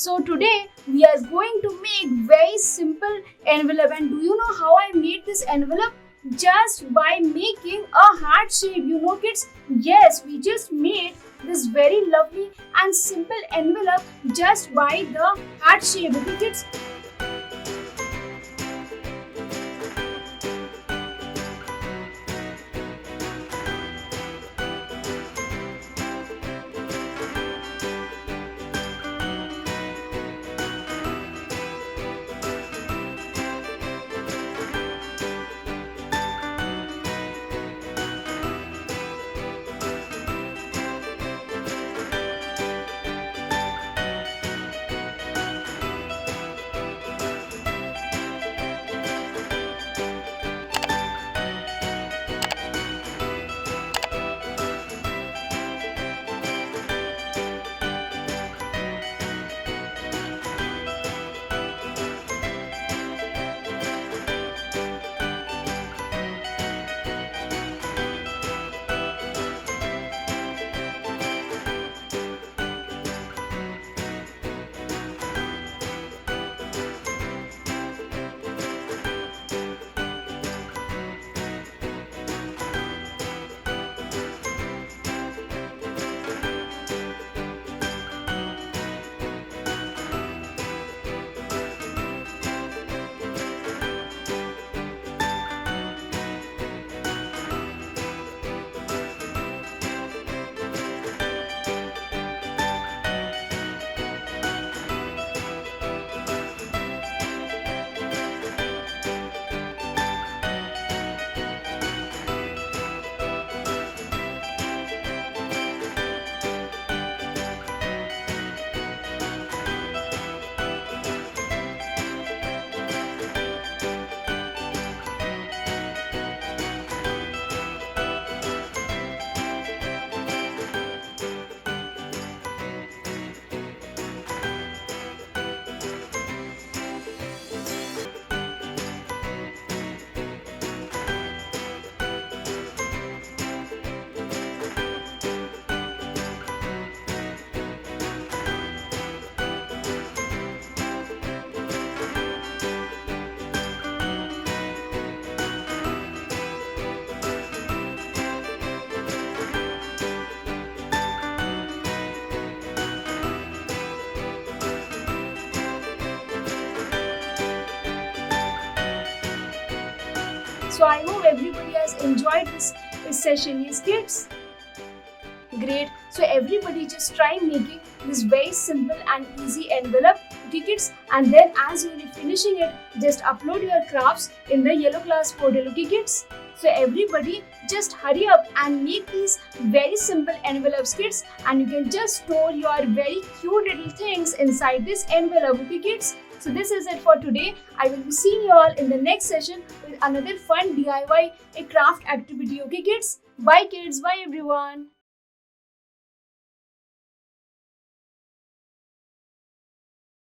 So today we are going to make very simple envelope, and do you know how I made this envelope? Just by making a heart shape, kids. Yes, we just made this very lovely and simple envelope just by the heart shape, okay kids? So I hope everybody has enjoyed this session, yes kids? Great. So everybody just try making this very simple and easy envelope, okay kids? And then as you are finishing it, just upload your crafts in the yellow class portal, okay kids? So everybody just hurry up and make these very simple envelopes, kids, and you can just store your very cute little things inside this envelope, okay kids? So this is it for today. I will be seeing you all in the next session with another fun DIY craft activity, okay kids? Bye kids, bye everyone.